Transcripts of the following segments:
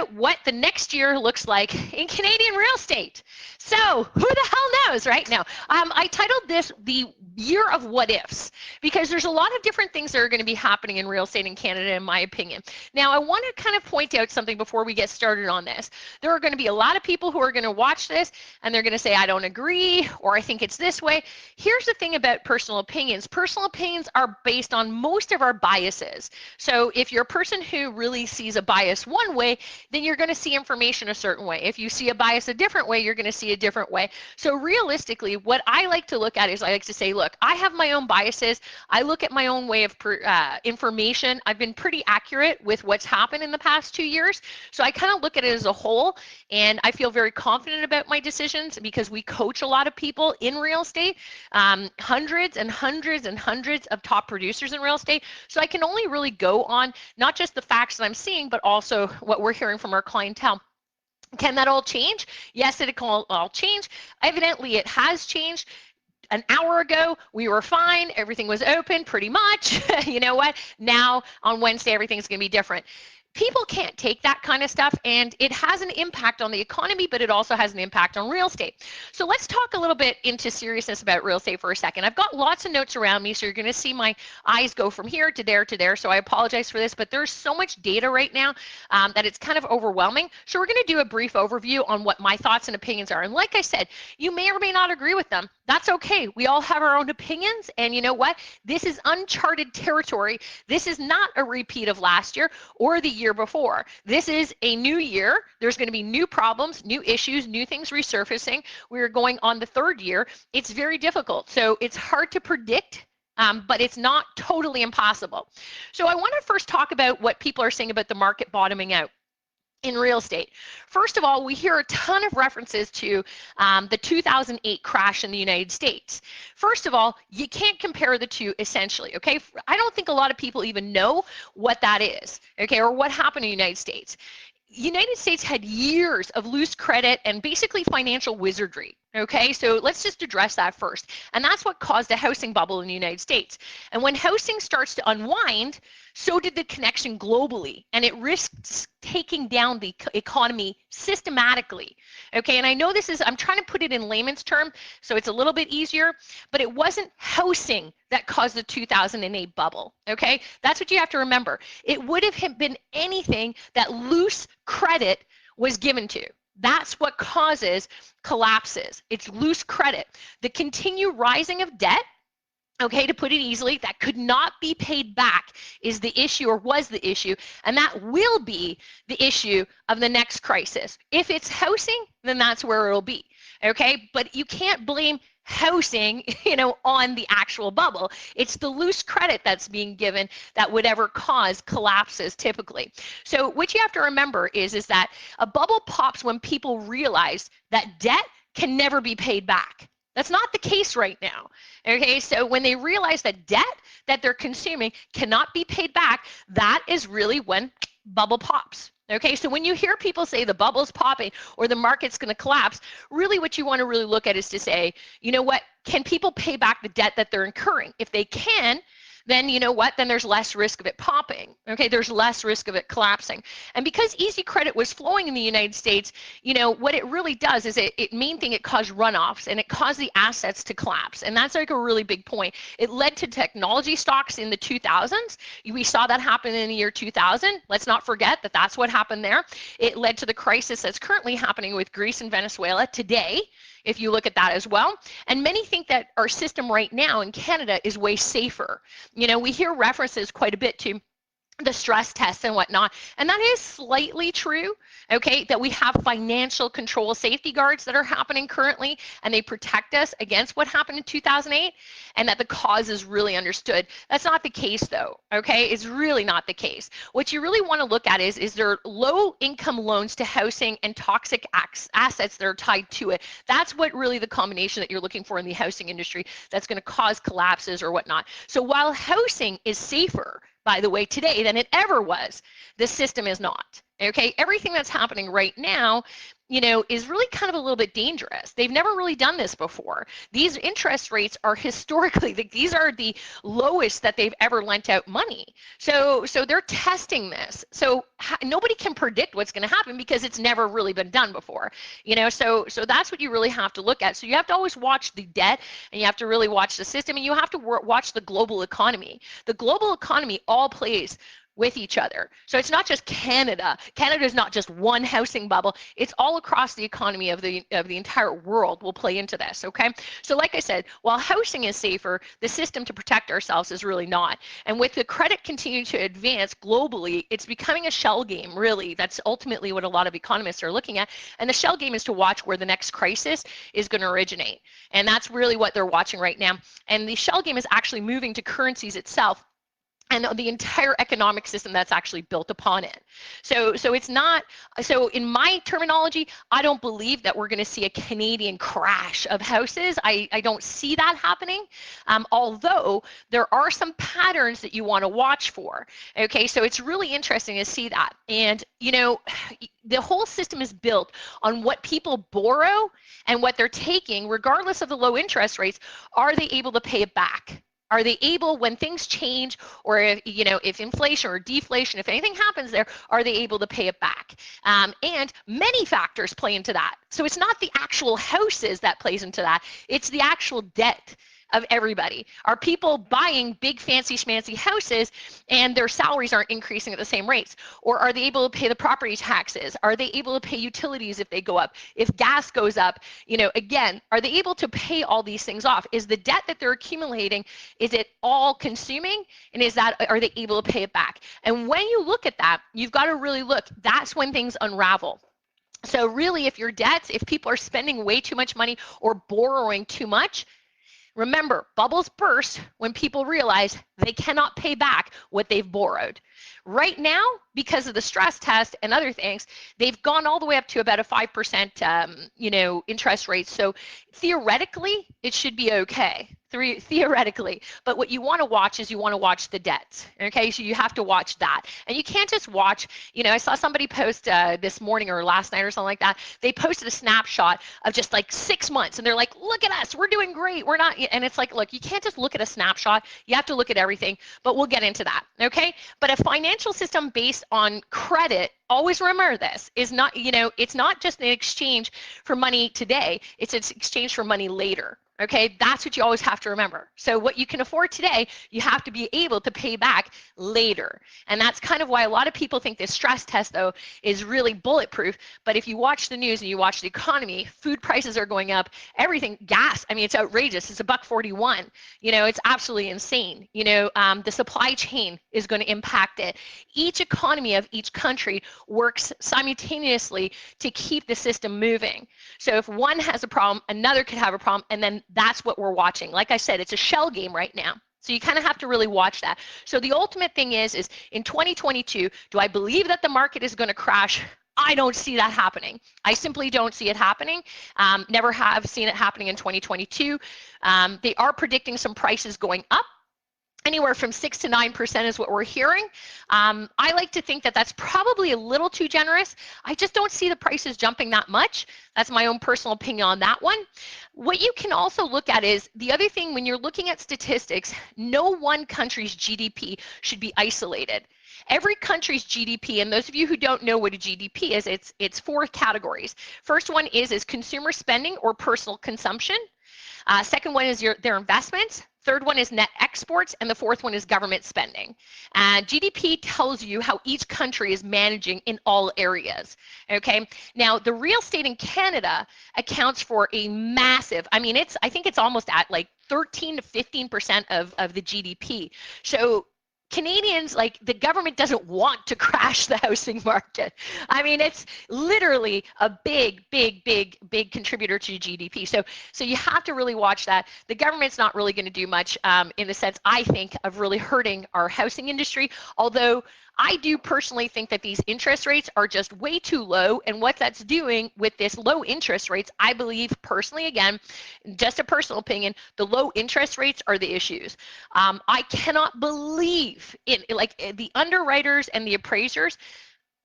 at what the next year looks like in Canadian real estate. So who the hell knows, right? Now, I titled this the year of what ifs, because there's a lot of different things that are going to be happening in real estate in Canada, in my opinion. Now, I want to kind of point out something before we get started on this. There are going to be a lot of people who are going to watch this and they're going to say, I don't agree, or I think it's this way. Here's the thing about personal opinions. Personal opinions are based on most of our biases. So if you're a person who really sees a bias one way, then you're going to see information a certain way. If you see a bias a different way, you're going to see a different way. So realistically, what I like to look at is I like to say, look, I have my own biases. I look at my own way of information. I've been pretty accurate with what's happened in the past 2 years. So I kind of look at it as a whole, and I feel very confident about my decisions because we coach a lot of people in real estate, hundreds and hundreds and hundreds of top producers in real estate. So I can only really go on not just the facts that I'm seeing, but also what we're hearing from our clientele. Can that all change? Yes, it can all change. Evidently, it has changed. An hour ago, we were fine. Everything was open pretty much. You know what? Now, on Wednesday, everything's going to be different. People can't take that kind of stuff, and it has an impact on the economy, but it also has an impact on real estate. So let's talk a little bit into seriousness about real estate for a second. I've got lots of notes around me, so you're going to see my eyes go from here to there to there, so I apologize for this, but there's so much data right now that it's kind of overwhelming. So we're going to do a brief overview on what my thoughts and opinions are. And like I said, you may or may not agree with them. That's okay. We all have our own opinions, and you know what? This is uncharted territory. This is not a repeat of last year or the year before. This is a new year. There's going to be new problems, new issues, new things resurfacing. We're going on the third year. It's very difficult. So it's hard to predict, but it's not totally impossible. So I want to first talk about what people are saying about the market bottoming out in real estate. First of all, we hear a ton of references to the 2008 crash in the United States. First of all, you can't compare the two essentially, okay? I don't think a lot of people even know what that is, okay, or what happened in the United States. United States had years of loose credit and basically financial wizardry. Okay, so let's just address that first. And that's what caused a housing bubble in the United States. And when housing starts to unwind, so did the connection globally, and it risks taking down the economy systematically. Okay, and I know this is, I'm trying to put it in layman's term, so it's a little bit easier, but it wasn't housing that caused the 2008 bubble. Okay, that's what you have to remember. It would have been anything that loose credit was given to. That's what causes collapses. It's loose credit. The continued rising of debt, okay, to put it easily, that could not be paid back is the issue, or was the issue, and that will be the issue of the next crisis. If it's housing, then that's where it'll be, okay? But you can't blame housing, you know, on the actual bubble. It's the loose credit that's being given that would ever cause collapses typically. So what you have to remember is that a bubble pops when people realize that debt can never be paid back. That's not the case right now. Okay, so when they realize that debt that they're consuming cannot be paid back, that is really when bubble pops. Okay, so when you hear people say the bubble's popping or the market's going to collapse, really what you want to really look at is to say, you know what, can people pay back the debt that they're incurring? If they can, then you know what, then there's less risk of it popping. Okay, there's less risk of it collapsing. And because easy credit was flowing in the United States, you know, what it really does is it main thing, it caused runoffs and it caused the assets to collapse. And that's like a really big point. It led to technology stocks in the 2000s. We saw that happen in the year 2000. Let's not forget that that's what happened there. It led to the crisis that's currently happening with Greece and Venezuela today, if you look at that as well. And many think that our system right now in Canada is way safer. You know, we hear references quite a bit to the stress tests and whatnot, and that is slightly true, okay, that we have financial control safety guards that are happening currently, and they protect us against what happened in 2008, and that the cause is really understood. That's not the case though, okay? It's really not the case. What you really want to look at is there low income loans to housing and toxic assets that are tied to it. That's what really the combination that you're looking for in the housing industry that's going to cause collapses or whatnot. So while housing is safer, by the way, today than it ever was, the system is not. Okay, everything that's happening right now is really kind of a little bit dangerous. They've never really done this before. These interest rates are historically, these are the lowest that they've ever lent out money. So they're testing this. So nobody can predict what's going to happen because it's never really been done before. So that's what you really have to look at. So you have to always watch the debt, and you have to really watch the system, and you have to watch the global economy. The global economy all plays with each other. So it's not just Canada. Canada is not just one housing bubble. It's all across the economy of the entire world will play into this, okay? So like I said, while housing is safer, the system to protect ourselves is really not. And with the credit continuing to advance globally, it's becoming a shell game, really. That's ultimately what a lot of economists are looking at. And the shell game is to watch where the next crisis is going to originate. And that's really what they're watching right now. And the shell game is actually moving to currencies itself and the entire economic system that's actually built upon it. So it's not, so in my terminology, I don't believe that we're going to see a Canadian crash of houses. I don't see that happening, although there are some patterns that you want to watch for. Okay, so it's really interesting to see that. And the whole system is built on what people borrow and what they're taking, regardless of the low interest rates. Are they able to pay it back? Are they able, when things change, or if inflation or deflation, if anything happens there, are they able to pay it back? And many factors play into that. So it's not the actual houses that plays into that, it's the actual debt of everybody. Are people buying big fancy schmancy houses and their salaries aren't increasing at the same rates? Or are they able to pay the property taxes? Are they able to pay utilities if they go up? If gas goes up, again, are they able to pay all these things off? Is the debt that they're accumulating, is it all consuming? And are they able to pay it back? And when you look at that, you've got to really look. That's when things unravel. So really, if your debts, if people are spending way too much money or borrowing too much, remember, bubbles burst when people realize they cannot pay back what they've borrowed. Right now, because of the stress test and other things, they've gone all the way up to about a 5%, interest rate. So theoretically, it should be okay. Theoretically, but what you want to watch is you want to watch the debts. Okay, so you have to watch that, and you can't just watch. I saw somebody post this morning or last night or something like that. They posted a snapshot of just like 6 months, and they're like, "Look at us, we're doing great. We're not." And it's like, look, you can't just look at a snapshot. You have to look at everything. But we'll get into that. Okay, but a financial system based on credit, always remember this, is not, it's not just an exchange for money today. It's an exchange for money later. Okay, that's what you always have to remember. So what you can afford today, you have to be able to pay back later. And that's kind of why a lot of people think this stress test, though, is really bulletproof. But if you watch the news and you watch the economy, food prices are going up, everything, gas, I mean, it's outrageous. It's $1.41. It's absolutely insane. The supply chain is going to impact it. Each economy of each country works simultaneously to keep the system moving. So if one has a problem, another could have a problem, and then that's what we're watching. Like I said, it's a shell game right now. So you kind of have to really watch that. So the ultimate thing is in 2022, do I believe that the market is going to crash? I don't see that happening. I simply don't see it happening. Never have seen it happening in 2022. They are predicting some prices going up. Anywhere from 6 to 9% is what we're hearing. I like to think that that's probably a little too generous. I just don't see the prices jumping that much. That's my own personal opinion on that one. What you can also look at is the other thing when you're looking at statistics, no one country's GDP should be isolated. Every country's GDP, and those of you who don't know what a GDP is, it's 4 categories. First one is consumer spending or personal consumption. Second one is their investments. Third one is net exports, and the fourth one is government spending. And GDP tells you how each country is managing in all areas, okay? Now, the real estate in Canada accounts for a massive, I think it's almost at like 13 to 15% of the GDP. So Canadians, like, the government doesn't want to crash the housing market. It's literally a big contributor to GDP. So you have to really watch that. The government's not really going to do much in the sense, I think, of really hurting our housing industry, although I do personally think that these interest rates are just way too low, and what that's doing with this low interest rates, I believe personally, again, just a personal opinion, the low interest rates are the issues. I cannot believe it, like the underwriters and the appraisers,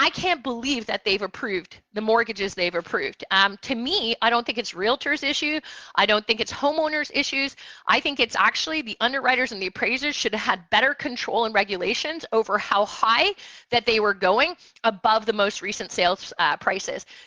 I can't believe that they've approved the mortgages they've approved. To me, I don't think it's realtors' issue. I don't think it's homeowners' issues. I think it's actually the underwriters and the appraisers should have had better control and regulations over how high that they were going above the most recent sales prices.